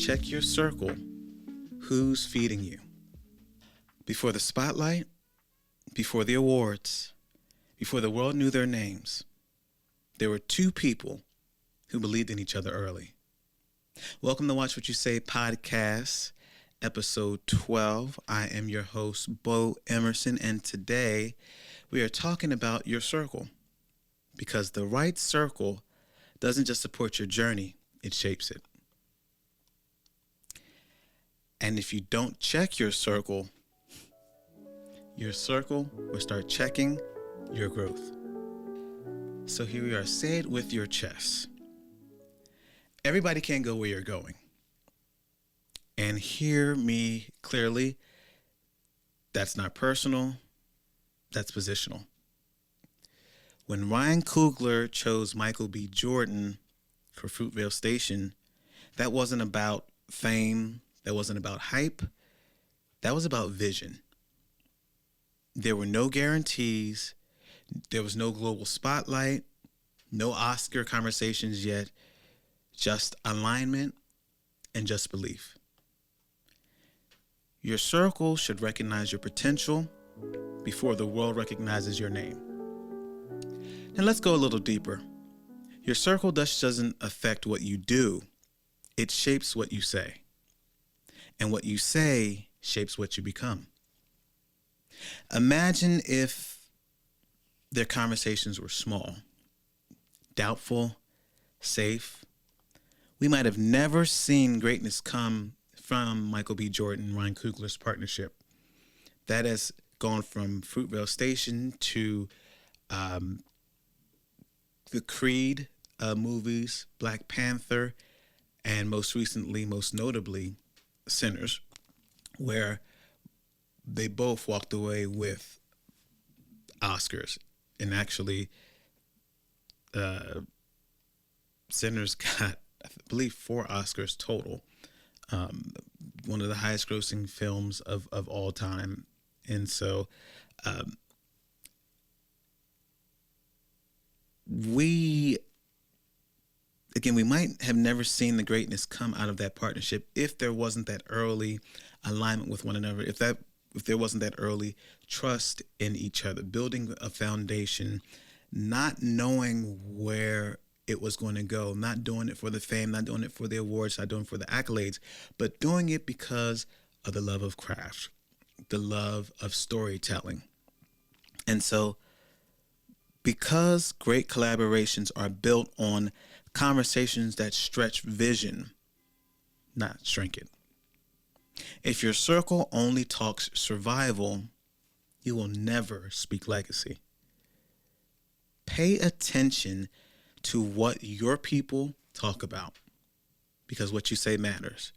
check your circle. Who's feeding you? Before the spotlight, before the awards, before the world knew their names, there were two people who believed in each other early. Welcome to Watch What You Say podcast, episode 12. I am your host, Beaux Emerson, and today we are talking about your circle. Because the right circle doesn't just support your journey, it shapes it. And if you don't check your circle will start checking your growth. So here we are. Say it with your chest. Everybody can't go where you're going. And hear me clearly. That's not personal. That's positional. When Ryan Coogler chose Michael B. Jordan for Fruitvale Station, that wasn't about fame. That wasn't about hype. That was about vision. There were no guarantees. There was no global spotlight, no Oscar conversations yet, just alignment and just belief. Your circle should recognize your potential before the world recognizes your name. Now let's go a little deeper. Your circle just doesn't affect what you do. It shapes what you say. And what you say shapes what you become. Imagine if their conversations were small, doubtful, safe. We might have never seen greatness come from Michael B. Jordan and Ryan Coogler's partnership. That has gone from Fruitvale Station to the Creed movies, Black Panther, and most recently, most notably, Sinners, where they both walked away with Oscars. And actually, Sinners got, I believe, 4 Oscars total. One of the highest grossing films of all time. And so we might have never seen the greatness come out of that partnership if there wasn't that early alignment with one another, if there wasn't that early trust in each other, building a foundation, not knowing where it was going to go, not doing it for the fame, not doing it for the awards, not doing it for the accolades, but doing it because of the love of craft, the love of storytelling. And so, because great collaborations are built on conversations that stretch vision, not shrink it. If your circle only talks survival, you will never speak legacy. Pay attention to what your people talk about, because what you say matters.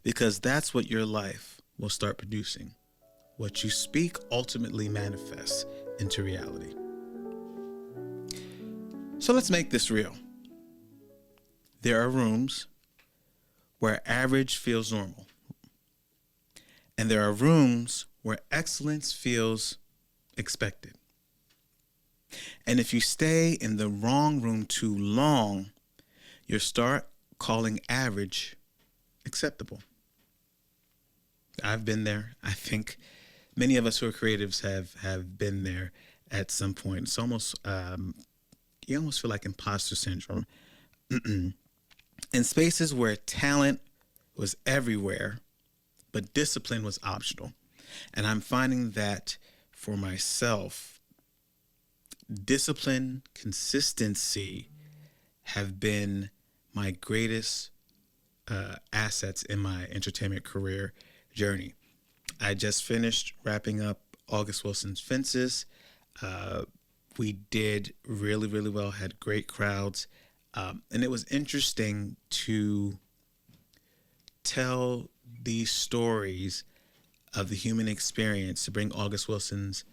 Because that's what your life will start producing. What you speak ultimately manifests into reality. So let's make this real. There are rooms where average feels normal. And there are rooms where excellence feels expected. And if you stay in the wrong room too long, you'll start calling average acceptable. I've been there. I think many of us who are creatives have been there at some point. It's almost, you almost feel like imposter syndrome. In spaces where talent was everywhere, but discipline was optional. And I'm finding that for myself, discipline, consistency have been my greatest assets in my entertainment career journey. I just finished wrapping up August Wilson's Fences. We did really, really well, had great crowds. And it was interesting to tell these stories of the human experience, to bring August Wilson's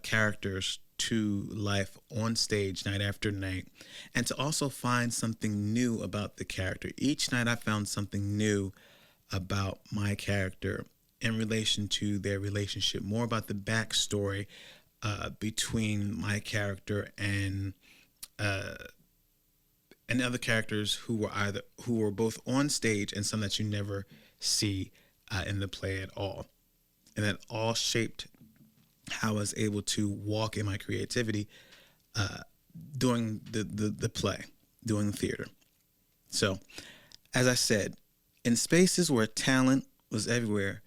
characters to life on stage night after night, and to also find something new about the character. Each night I found something new about my character in relation to their relationship, more about the backstory between my character and and other characters who were both on stage and some that you never see in the play at all, and that all shaped how I was able to walk in my creativity doing the play, doing theater. So, as I said, in spaces where talent was everywhere,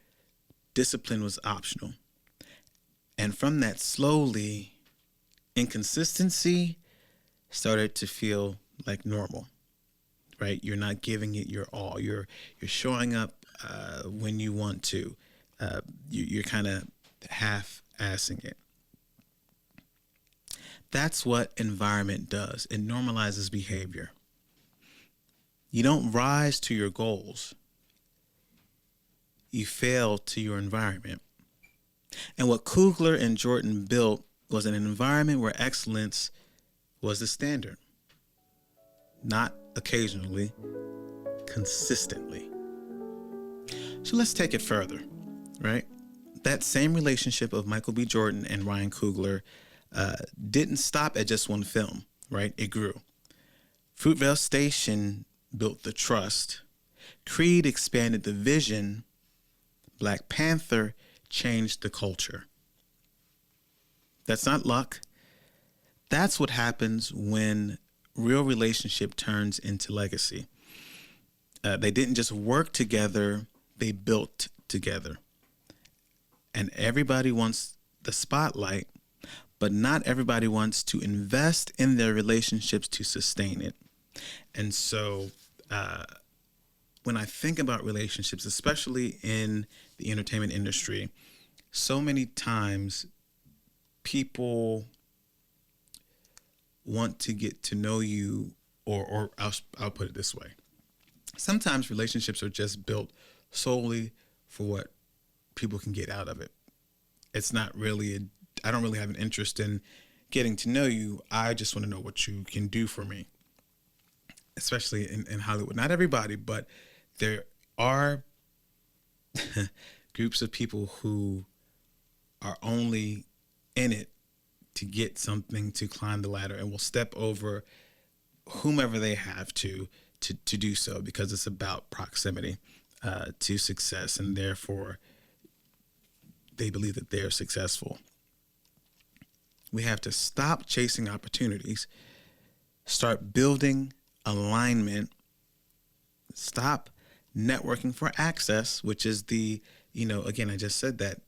discipline was optional. And from that, slowly, inconsistency started to feel like normal, right? You're not giving it your all. You're showing up when you want to. You're kind of half-assing it. That's what environment does. It normalizes behavior. You don't rise to your goals. You fail to your environment. And what Coogler and Jordan built was an environment where excellence was the standard. Not occasionally, consistently. So let's take it further, right? That same relationship of Michael B. Jordan and Ryan Coogler didn't stop at just one film, right? It grew. Fruitvale Station built the trust. Creed expanded the vision. Black Panther changed the culture. That's not luck. That's what happens when real relationship turns into legacy. They didn't just work together, they built together. And everybody wants the spotlight, but not everybody wants to invest in their relationships to sustain it. And so when I think about relationships, especially in the entertainment industry, so many times people want to get to know you, or I'll put it this way. Sometimes relationships are just built solely for what people can get out of it. It's not really, I don't really have an interest in getting to know you. I just want to know what you can do for me, especially in Hollywood. Not everybody, but there are groups of people who are only in it to get something, to climb the ladder, and will step over whomever they have to do so, because it's about proximity to success, and therefore they believe that they're successful. We have to stop chasing opportunities, start building alignment, stop networking for access, which is the, again, I just said that,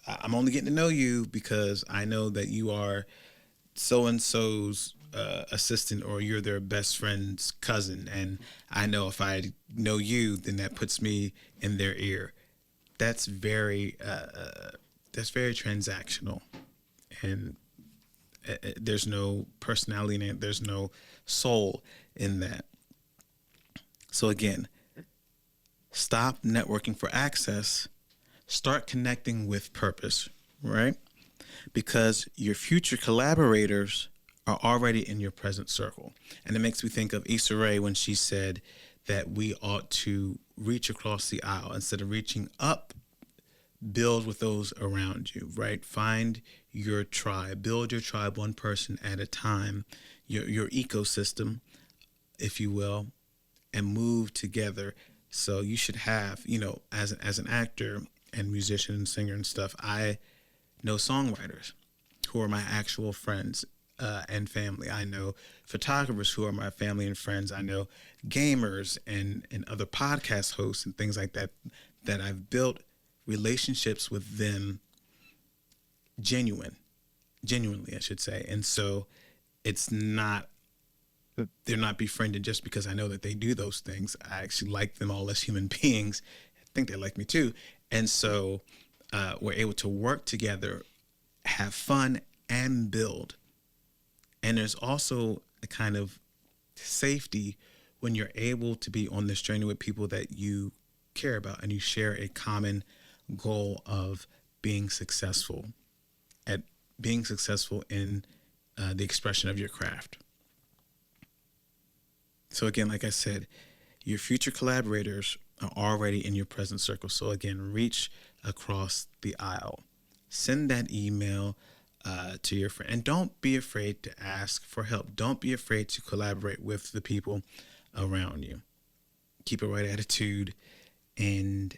I'm only getting to know you because I know that you are so-and-so's assistant, or you're their best friend's cousin. And I know if I know you, then that puts me in their ear. That's very transactional, and there's no personality in it. There's no soul in that. So again, stop networking for access. Start connecting with purpose, right? Because your future collaborators are already in your present circle. And it makes me think of Issa Rae when she said that we ought to reach across the aisle instead of reaching up. Build with those around you, right? Find your tribe. Build your tribe one person at a time, your ecosystem, if you will, and move together. So you should have, as an actor and musician and singer and stuff, I know songwriters who are my actual friends and family. I know photographers who are my family and friends. I know gamers and other podcast hosts and things like that I've built relationships with them genuinely, I should say. And so they're not befriended just because I know that they do those things. I actually like them all as human beings. I think they like me too. And so we're able to work together, have fun, and build. And there's also a kind of safety when you're able to be on this journey with people that you care about and you share a common goal of being successful in the expression of your craft. So again, like I said, your future collaborators are already in your present circle. So again, reach across the aisle. Send that email. to your friend. And don't be afraid to ask for help. Don't be afraid to collaborate with the people around you. Keep a right attitude, and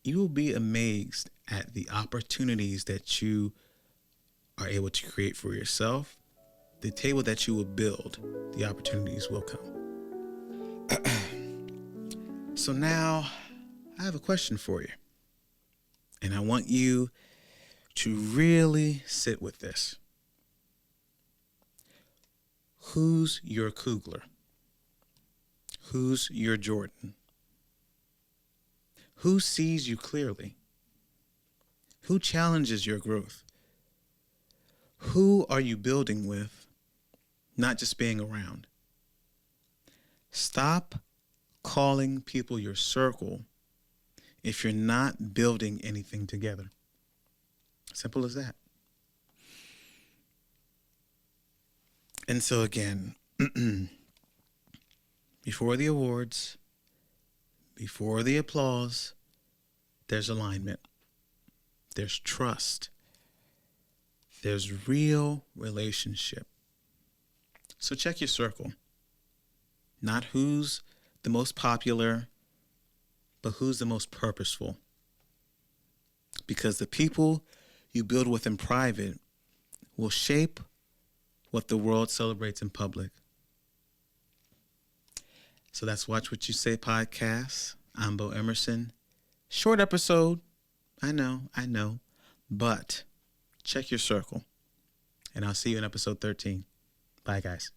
you will be amazed at the opportunities that you are able to create for yourself. The table that you will build, the opportunities will come. So now I have a question for you. And I want you to really sit with this. Who's your Coogler? Who's your Jordan? Who sees you clearly? Who challenges your growth? Who are you building with, not just being around? Stop calling people your circle if you're not building anything together. Simple as that. And so again, before the awards, before the applause, there's alignment. There's trust. There's real relationship. So check your circle. Not who's the most popular, but who's the most purposeful. Because the people you build with in private will shape what the world celebrates in public. So that's Watch What You Say podcast. I'm Beaux Emerson. Short episode. I know. But check your circle. And I'll see you in episode 13. Bye, guys.